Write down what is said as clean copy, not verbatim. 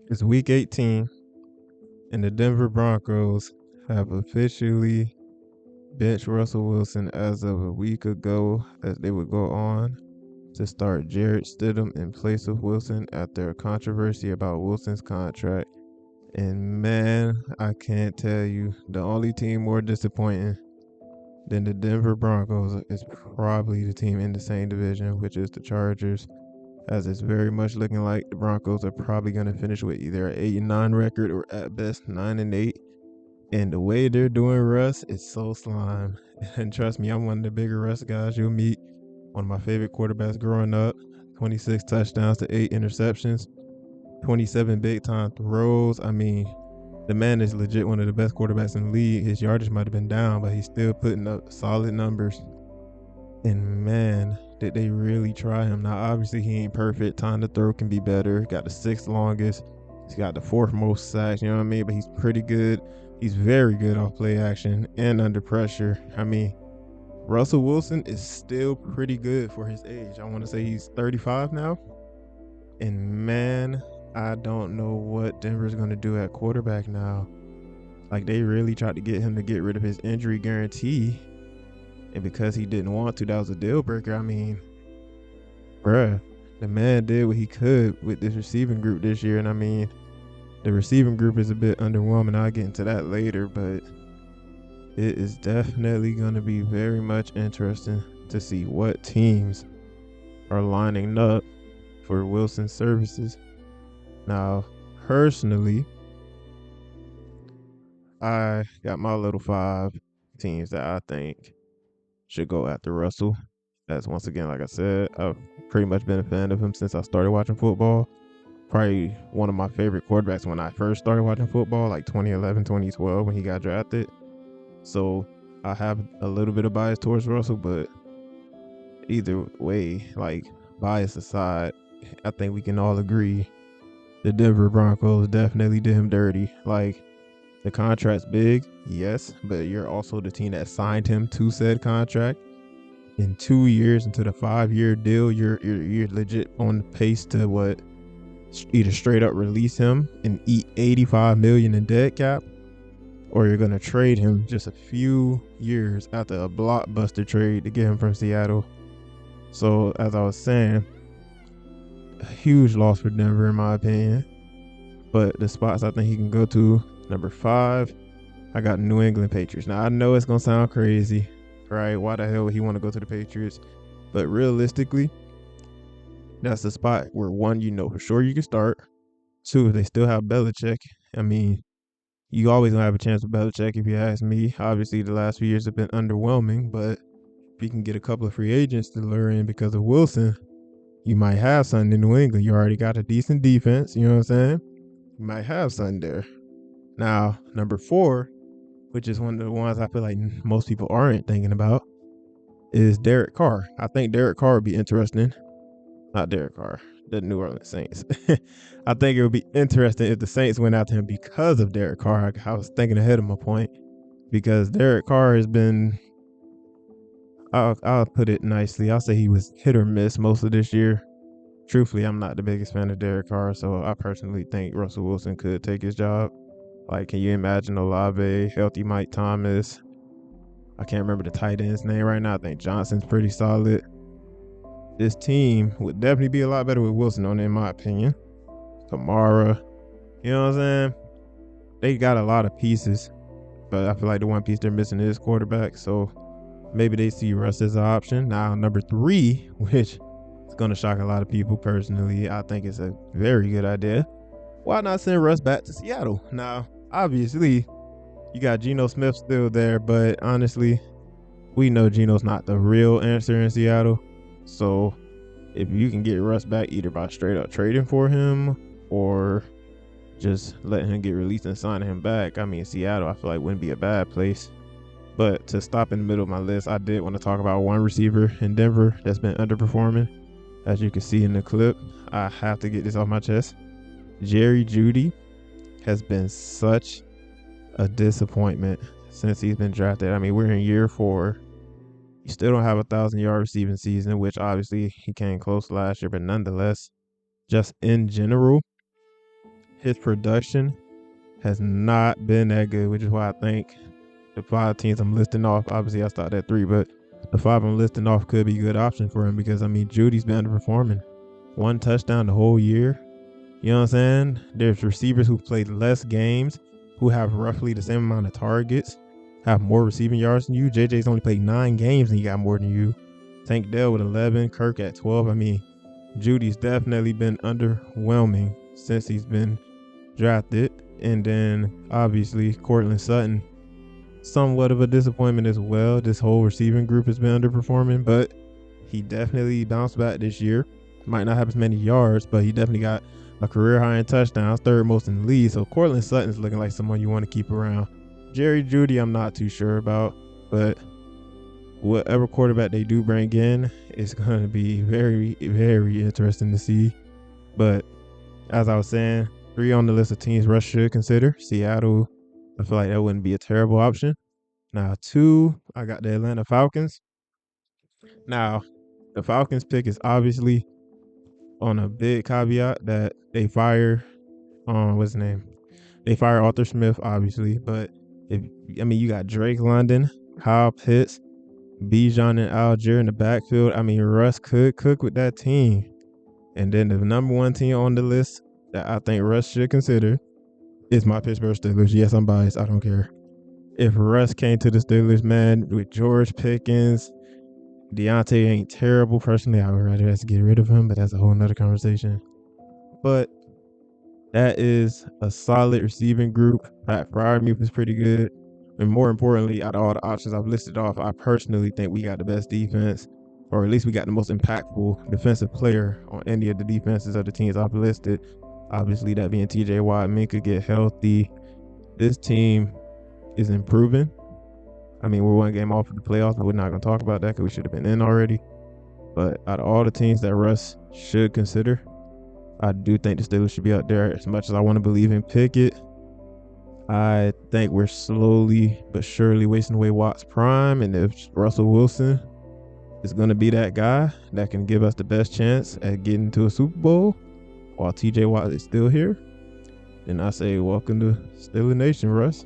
It's week 18, and the Denver Broncos have officially benched Russell Wilson as of a week ago, as they would go on to start Jarrett Stidham in place of Wilson after a controversy about Wilson's contract. And man, I can't tell you, the only team more disappointing than the Denver Broncos is probably the team in the same division, which is the Chargers, as it's very much looking like the Broncos are probably going to finish with either an 8-9 record or at best 9-8. And the way they're doing Russ is so slime. And trust me, I'm one of the bigger Russ guys you'll meet. One of my favorite quarterbacks growing up. 26 touchdowns to 8 interceptions, 27 big time throws. I mean, the man is legit one of the best quarterbacks in the league. His yardage might have been down, but he's still putting up solid numbers. And man, did they really try him. Now, obviously, he ain't perfect. Time to throw can be better. Got the sixth longest. He's got the fourth most sacks, you know what I mean? But he's pretty good. He's very good off play action and under pressure. I mean, Russell Wilson is still pretty good for his age. I want to say he's 35 now. And man, I don't know what Denver's going to do at quarterback now. Like, they really tried to get him to get rid of his injury guarantee. And because he didn't want to, that was a deal breaker. I mean, bruh, the man did what he could with this receiving group this year. And I mean, the receiving group is a bit underwhelming. I'll get into that later, but it is definitely going to be very much interesting to see what teams are lining up for Wilson's services. Now, personally, I got my little 5 teams that I think should go after Russell. As once again, like I said, I've pretty much been a fan of him since I started watching football. Probably one of my favorite quarterbacks when I first started watching football, like 2011, 2012, when he got drafted. So I have a little bit of bias towards Russell, but either way, like, bias aside, I think we can all agree the Denver Broncos definitely did him dirty. Like, the contract's big, yes, but you're also the team that signed him to said contract. In 2 years into the 5-year deal, you're legit on pace to what, either straight up release him and eat 85 million in dead cap, or you're gonna trade him just a few years after a blockbuster trade to get him from Seattle. So as I was saying, a huge loss for Denver in my opinion. But the spots I think he can go to, number 5, I got New England Patriots. Now I know it's gonna sound crazy, right? Why the hell would he want to go to the Patriots? But realistically, that's the spot where, one, you know for sure you can start. 2, they still have Belichick. I mean, you always gonna have a chance with Belichick if you ask me. Obviously, the last few years have been underwhelming, but if you can get a couple of free agents to lure in because of Wilson, you might have something in New England. You already got a decent defense, you know what I'm saying? You might have something there. Now, number 4, which is one of the ones I feel like most people aren't thinking about, is Derek Carr. I think Derek Carr would be interesting. Not Derek Carr, the New Orleans Saints. I think it would be interesting if the Saints went after him because of Derek Carr. I was thinking ahead of my point, because Derek Carr has been, I'll put it nicely, I'll say he was hit or miss most of this year. Truthfully, I'm not the biggest fan of Derek Carr, so I personally think Russell Wilson could take his job. Like, can you imagine Olave, healthy Mike Thomas? I can't remember the tight end's name right now. I think Johnson's pretty solid. This team would definitely be a lot better with Wilson on it, in my opinion. Kamara, you know what I'm saying? They got a lot of pieces, but I feel like the one piece they're missing is quarterback. So maybe they see Russ as an option. Now, number 3, which is going to shock a lot of people personally, I think it's a very good idea. Why not send Russ back to Seattle? Now, obviously, you got Geno Smith still there, but honestly, we know Geno's not the real answer in Seattle. So if you can get Russ back either by straight up trading for him or just letting him get released and signing him back, I mean, Seattle, I feel like wouldn't be a bad place. But to stop in the middle of my list, I did want to talk about one receiver in Denver that's been underperforming. As you can see in the clip, I have to get this off my chest. Jerry Jeudy has been such a disappointment since he's been drafted. I mean, we're in year 4. You still don't have a 1,000-yard receiving season, which obviously he came close last year, but nonetheless, just in general, his production has not been that good, which is why I think the 5 teams I'm listing off, obviously I started at 3, but the 5 I'm listing off could be good options for him because, I mean, Judy's been underperforming. 1 touchdown the whole year. You know what I'm saying? There's receivers who played less games, who have roughly the same amount of targets, have more receiving yards than you. JJ's only played 9 games and he got more than you. Tank Dell with 11, Kirk at 12. I mean, Judy's definitely been underwhelming since he's been drafted. And then, obviously, Cortland Sutton, somewhat of a disappointment as well. This whole receiving group has been underperforming, but he definitely bounced back this year. Might not have as many yards, but he definitely got a career high in touchdowns, 3rd most in the league. So Cortland Sutton's looking like someone you want to keep around. Jerry Jeudy, I'm not too sure about, but whatever quarterback they do bring in, it's going to be very, very interesting to see. But as I was saying, 3 on the list of teams Russ should consider. Seattle, I feel like that wouldn't be a terrible option. Now, 2, I got the Atlanta Falcons. Now, the Falcons pick is obviously on a big caveat that they fire, what's his name? They fire Arthur Smith, obviously, but you got Drake London, Kyle Pitts, Bijan and Algier in the backfield. I mean, Russ could cook with that team. And then the number 1 team on the list that I think Russ should consider is my Pittsburgh Steelers. Yes, I'm biased. I don't care. If Russ came to the Steelers, man, with George Pickens, Deontay ain't terrible. Personally, I would rather have to get rid of him, but that's a whole nother conversation. But that is a solid receiving group. Pat Freiermuth is pretty good. And more importantly, out of all the options I've listed off, I personally think we got the best defense, or at least we got the most impactful defensive player on any of the defenses of the teams I've listed. Obviously, that being TJ Watt. Minkah get healthy. This team is improving. I mean, we're 1 game off of the playoffs, but we're not going to talk about that because we should have been in already. But out of all the teams that Russ should consider, I do think the Steelers should be out there. As much as I want to believe in Pickett, I think we're slowly but surely wasting away Watt's prime. And if Russell Wilson is going to be that guy that can give us the best chance at getting to a Super Bowl while TJ Watt is still here, then I say welcome to Steeler Nation, Russ.